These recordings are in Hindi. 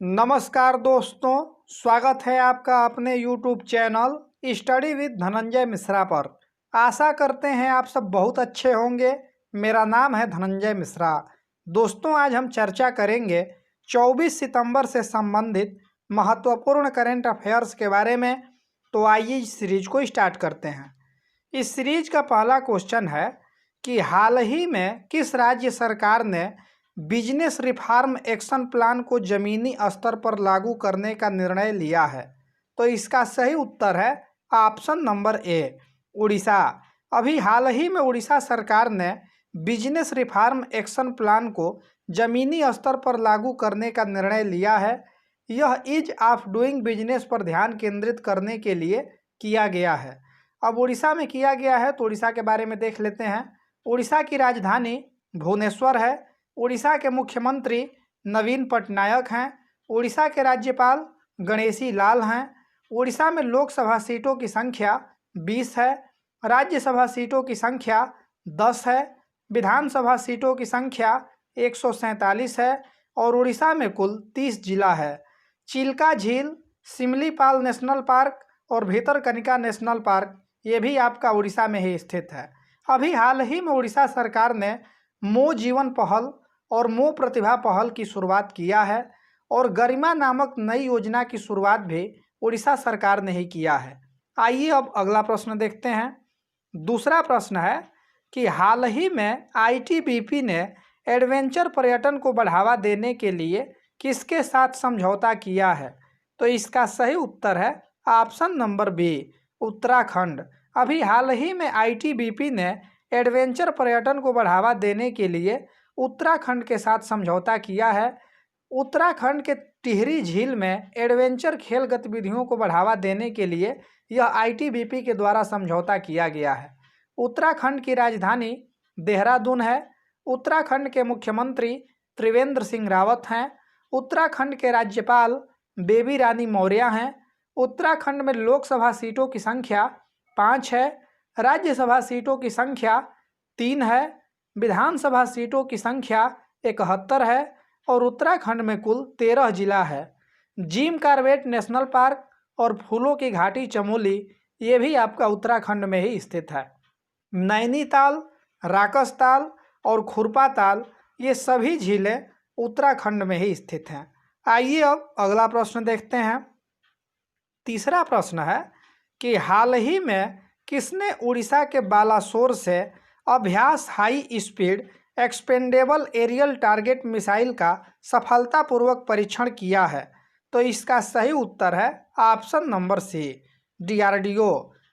नमस्कार दोस्तों, स्वागत है आपका अपने YouTube channel study with Dhananjay Mishra पर। आशा करते हैं आप सब बहुत अच्छे होंगे। मेरा नाम है धनंजय मिश्रा। दोस्तों, आज हम चर्चा करेंगे 24 सितंबर से संबंधित महत्वपूर्ण करंट अफेयर्स के बारे में। तो आइए इस सीरीज को स्टार्ट करते हैं। इस सीरीज का पहला क्वेश्चन है कि हाल ही में किस राज्य सरकार ने बिजनेस रिफॉर्म एक्शन प्लान को जमीनी स्तर पर लागू करने का निर्णय लिया है? तो इसका सही उत्तर है ऑप्शन नंबर ए, उड़ीसा। अभी हाल ही में उड़ीसा सरकार ने बिजनेस रिफॉर्म एक्शन प्लान को जमीनी स्तर पर लागू करने का निर्णय लिया है। यह ईज ऑफ डूइंग बिजनेस पर ध्यान केंद्रित करने के लिए किया गया है। अब उड़ीसा में किया गया है तो उड़ीसा के बारे में देख लेते हैं। उड़ीसा की राजधानी भुवनेश्वर है। उड़ीसा के मुख्यमंत्री नवीन पटनायक हैं। उड़ीसा के राज्यपाल गणेशी लाल हैं। उड़ीसा में लोकसभा सीटों की संख्या 20 है। राज्यसभा सीटों की संख्या 10 है। विधानसभा सीटों की संख्या 147 है और उड़ीसा में कुल 30 जिला है। चिल्का झील, सिमलीपाल नेशनल पार्क और भितरकनिका नेशनल पार्क ये भी आपका उड़ीसा में ही स्थित है। अभी हाल ही में उड़ीसा सरकार ने मो जीवन पहल और मो प्रतिभा पहल की शुरुआत किया है और गरिमा नामक नई योजना की शुरुआत भी उड़ीसा सरकार ने ही किया है। आइए अब अगला प्रश्न देखते हैं। दूसरा प्रश्न है कि हाल ही में आईटीबीपी ने एडवेंचर पर्यटन को बढ़ावा देने के लिए किसके साथ समझौता किया है? तो इसका सही उत्तर है ऑप्शन नंबर बी, उत्तराखंड। अभी हाल ही में आईटीबीपी ने एडवेंचर पर्यटन को बढ़ावा देने के लिए उत्तराखंड के साथ समझौता किया है। उत्तराखंड के टिहरी झील में एडवेंचर खेल गतिविधियों को बढ़ावा देने के लिए यह आईटीबीपी के द्वारा समझौता किया गया है। उत्तराखंड की राजधानी देहरादून है। उत्तराखंड के मुख्यमंत्री त्रिवेंद्र सिंह रावत हैं। उत्तराखंड के राज्यपाल बेबी रानी मौर्य हैं। उत्तराखंड में लोकसभा सीटों की संख्या 5 है। राज्यसभा सीटों की संख्या 3 है। विधानसभा सीटों की संख्या 71 है और उत्तराखंड में कुल 13 जिला है। जिम कॉर्बेट नेशनल पार्क और फूलों की घाटी चमोली ये भी आपका उत्तराखंड में ही स्थित है। नैनीताल, राकसताल और खुरपाताल ये सभी झीलें उत्तराखंड में ही स्थित हैं। आइए अब अगला प्रश्न देखते हैं। तीसरा प्रश्न है कि हाल ही में किसने उड़ीसा के बालासोर से Abhyas high speed expendable aerial target missile का सफलतापूर्वक परीक्षण किया है? तो इसका सही उत्तर है ऑप्शन नंबर सी, डीआरडीओ।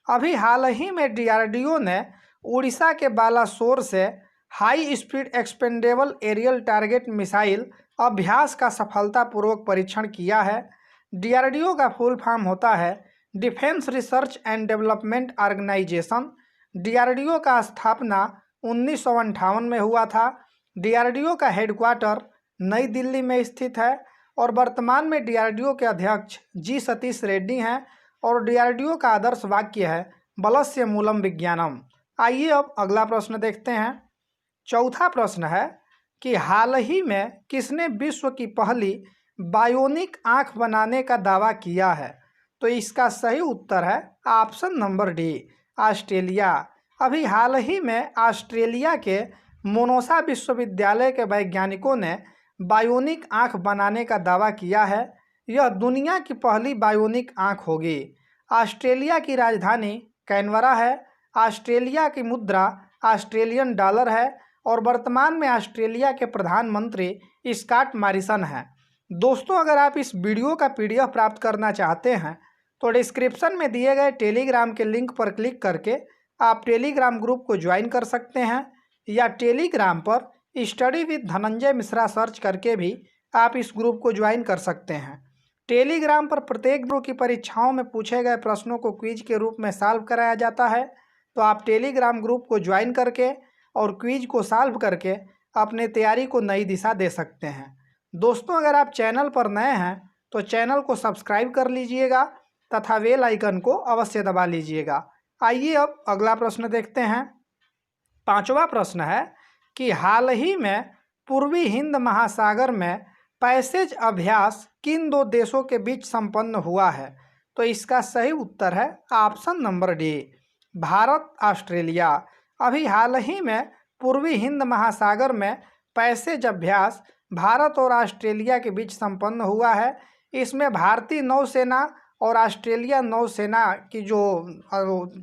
अभी हाल ही में डीआरडीओ ने उड़ीसा के बालासोर से high speed expendable aerial target missile Abhyas का सफलतापूर्वक परीक्षण किया है। डीआरडीओ का फुल फॉर्म होता है defence research and development organisation. DRDO का स्थापना 1958 में हुआ था। डीआरडीओ का हेडक्वार्टर नई दिल्ली में स्थित है और वर्तमान में डीआरडीओ के अध्यक्ष जी सतीश रेड्डी हैं और डीआरडीओ का आदर्श वाक्य है बलस्य मूलम विज्ञानम। आइए अब अगला प्रश्न देखते हैं। चौथा प्रश्न है कि हाल ही में किसने विश्व की पहली बायोनिक आँख बनाने का दावा किया है? तो इसका सही उत्तर है ऑप्शन नंबर डी, ऑस्ट्रेलिया। अभी हाल ही में ऑस्ट्रेलिया के मोनासा विश्वविद्यालय के वैज्ञानिकों ने बायोनिक आँख बनाने का दावा किया है। यह दुनिया की पहली बायोनिक आँख होगी। ऑस्ट्रेलिया की राजधानी कैनबरा है। ऑस्ट्रेलिया की मुद्रा ऑस्ट्रेलियन डॉलर है और वर्तमान में ऑस्ट्रेलिया के प्रधानमंत्री स्कॉट मॉरिसन हैं। दोस्तों, अगर आप इस वीडियो का पीडीएफ प्राप्त करना चाहते हैं तो डिस्क्रिप्शन में दिए गए टेलीग्राम के लिंक पर क्लिक करके आप टेलीग्राम ग्रुप को ज्वाइन कर सकते हैं या टेलीग्राम पर study with Dhananjay Mishra search करके भी आप इस ग्रुप को ज्वाइन कर सकते हैं। टेलीग्राम पर प्रत्येक ग्रुप की परीक्षाओं में पूछे गए प्रश्नों को क्विज के रूप में सॉल्व कराया जाता है। तो आप टेलीग्राम ग्रुप को ज्वाइन करके और क्विज को सॉल्व करके अपने तैयारी को नई दिशा दे सकते हैं। दोस्तों, अगर आप चैनल पर नए हैं तो चैनल को सब्सक्राइब कर लीजिएगा तथा बेल आइकन को अवश्य दबा लीजिएगा। आइए अब अगला प्रश्न देखते हैं। पांचवा प्रश्न है कि हाल ही में पूर्वी हिंद महासागर में पैसेज अभ्यास किन दो देशों के बीच संपन्न हुआ है? तो इसका सही उत्तर है option number D, Bharat Australia. अभी हाल ही में पूर्वी हिंद महासागर में पैसेज अभ्यास भारत और ऑस्ट्रेलिया के बीच संपन्न हुआ है। इसमें भारतीय नौसेना और ऑस्ट्रेलिया नौसेना की जो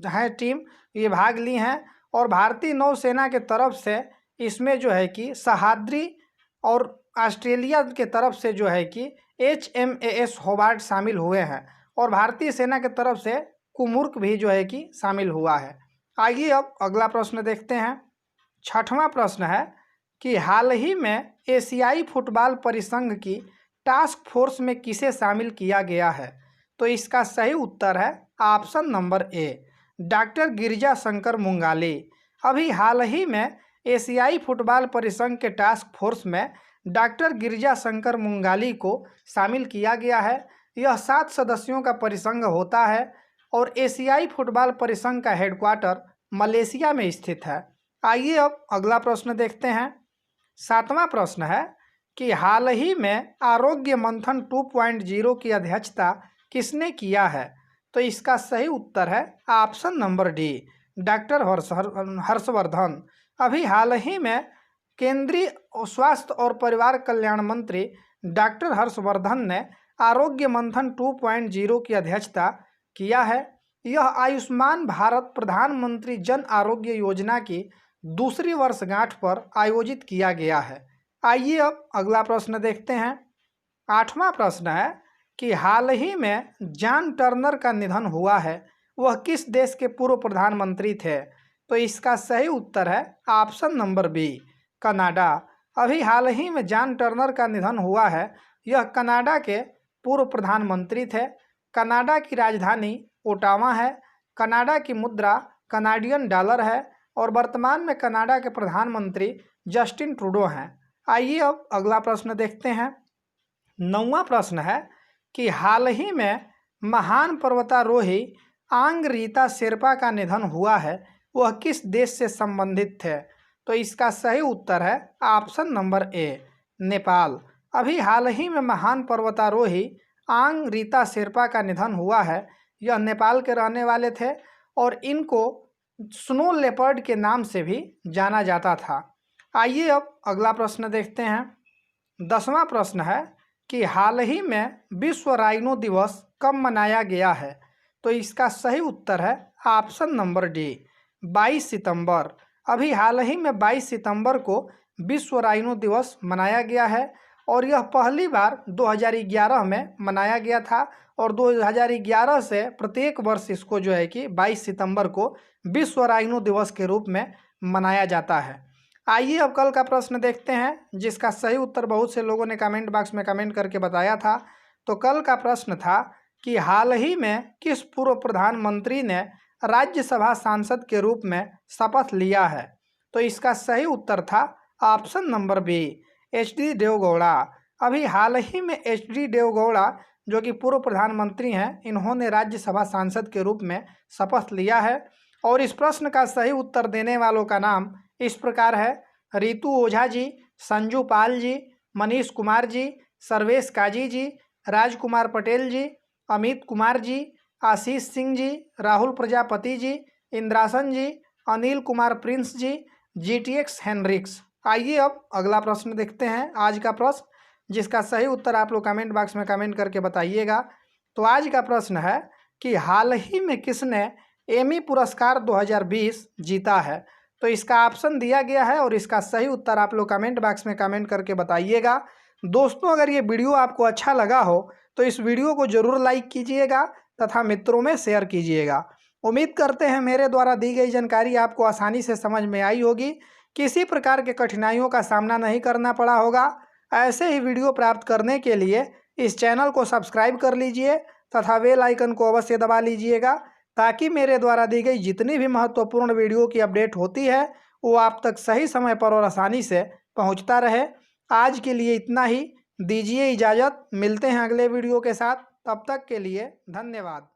है टीम ये भाग ली हैं, और भारतीय नौसेना के तरफ से इसमें जो है कि सह्याद्री और ऑस्ट्रेलिया के तरफ से जो है कि HMAS होबार्ट शामिल हुए हैं, और भारतीय सेना के तरफ से कुमुर्क भी जो है कि शामिल हुआ है। आइए अब अगला प्रश्न देखते हैं। छठवां प्रश्न है कि हाल ही में एशियाई फुटबॉल परिसंघ की टास्क फोर्स में किसे शामिल किया गया है? तो इसका सही उत्तर है option number A, doctor Girija Shankar Mungali. अभी हाल ही में एशियाई फुटबॉल परिसंघ के टास्क फोर्स में डॉक्टर गिरिजा शंकर मुंगाली को शामिल किया गया है। यह 7 सदस्यों का परिसंघ होता है और एशियाई फुटबॉल परिसंघ का हेडक्वार्टर मलेशिया में स्थित है। आइए अब अगला प्रश्न देखते हैं। 7वां प्रश्न है कि हाल ही में आरोग्य मंथन 2.0 की अध्यक्षता किसने किया है? तो इसका सही उत्तर है option number D, doctor Harshvardhan. अभी हाल ही में केंद्रीय स्वास्थ्य और परिवार कल्याण मंत्री डॉक्टर हर्षवर्धन ने आरोग्य मंथन 2.0 की अध्यक्षता किया है। यह आयुष्मान भारत प्रधानमंत्री जन आरोग्य योजना की दूसरी वर्षगांठ पर आयोजित किया गया है। आइए अब अगला प्रश्न देखते हैं। 8वां प्रश्न है कि हाल ही में जॉन टर्नर का निधन हुआ है, वह किस देश के पूर्व प्रधानमंत्री थे? तो इसका सही उत्तर है ऑप्शन नंबर बी, कनाडा। अभी हाल ही में जॉन टर्नर का निधन हुआ है। यह कनाडा के पूर्व प्रधानमंत्री थे। कनाडा की राजधानी ओटावा है। कनाडा की मुद्रा कनाडियन डॉलर है और वर्तमान में कनाडा के प्रधानमंत्री जस्टिन ट्रूडो हैं। आइए अब अगला प्रश्न देखते हैं। 9वां प्रश्न है कि हाल ही में महान पर्वतारोही आंग रीता शेरपा का निधन हुआ है, वह किस देश से संबंधित थे? तो इसका सही उत्तर है ऑप्शन नंबर ए, नेपाल। अभी हाल ही में महान पर्वतारोही आंग रीता शेरपा का निधन हुआ है। यह नेपाल के रहने वाले थे और इनको स्नो लेपर्ड के नाम से भी जाना जाता था। आइए अब अगला प्रश्न देखते हैं। 10वां प्रश्न है कि हाल ही में विश्व राइनो दिवस कब मनाया गया है? तो इसका सही उत्तर है ऑप्शन नंबर डी, 22 सितंबर। अभी हाल ही में 22 सितंबर को विश्व राइनो दिवस मनाया गया है और यह पहली बार 2011 में मनाया गया था, और 2011 से प्रत्येक वर्ष इसको जो है कि 22 सितंबर को विश्व राइनो दिवस के रूप में मनाया जाता है। आइए अब कल का प्रश्न देखते हैं, जिसका सही उत्तर बहुत से लोगों ने कमेंट बॉक्स में कमेंट करके बताया था। तो कल का प्रश्न था कि हाल ही में किस पूर्व प्रधानमंत्री ने राज्यसभा सांसद के रूप में शपथ लिया है? तो इसका सही उत्तर था option number B, HD Deve Gowda. अभी हाल ही में HD देवगौड़ा जो कि पूर्व प्रधानमंत्री हैं, इन्होंने राज्यसभा सांसद के रूप में शपथ लिया है। और इस प्रश्न का सही उत्तर देने वालों का नाम इस प्रकार है: रितु ओझा जी, संजू पाल जी, मनीष कुमार जी, सर्वेश काजी जी, राजकुमार पटेल जी, अमित कुमार जी, आशीष सिंह जी, राहुल प्रजापति जी, इंद्रासन जी, अनिल कुमार प्रिंस जी, GTX हेनरिक्स। आइए अब अगला प्रश्न देखते हैं, आज का प्रश्न, जिसका सही उत्तर आप लोग कमेंट बॉक्स में कमेंट करके बताइएगा। तो आज का प्रश्न है कि हाल ही में किसने एमी पुरस्कार 2020 जीता है? तो इसका ऑप्शन दिया गया है और इसका सही उत्तर आप लोग कमेंट बॉक्स में कमेंट करके बताइएगा। दोस्तों, अगर ये वीडियो आपको अच्छा लगा हो तो इस वीडियो को ज़रूर लाइक कीजिएगा तथा मित्रों में शेयर कीजिएगा। उम्मीद करते हैं मेरे द्वारा दी गई जानकारी आपको आसानी से समझ में आई होगी, किसी प्रकार के कठिनाइयों का सामना नहीं करना पड़ा होगा। ऐसे ही वीडियो प्राप्त करने के लिए इस चैनल को सब्सक्राइब कर लीजिए तथा बेल आइकन को अवश्य दबा लीजिएगा, ताकि मेरे द्वारा दी गई जितनी भी महत्वपूर्ण वीडियो की अपडेट होती है वो आप तक सही समय पर और आसानी से पहुंचता रहे। आज के लिए इतना ही, दीजिए इजाज़त। मिलते हैं अगले वीडियो के साथ, तब तक के लिए धन्यवाद।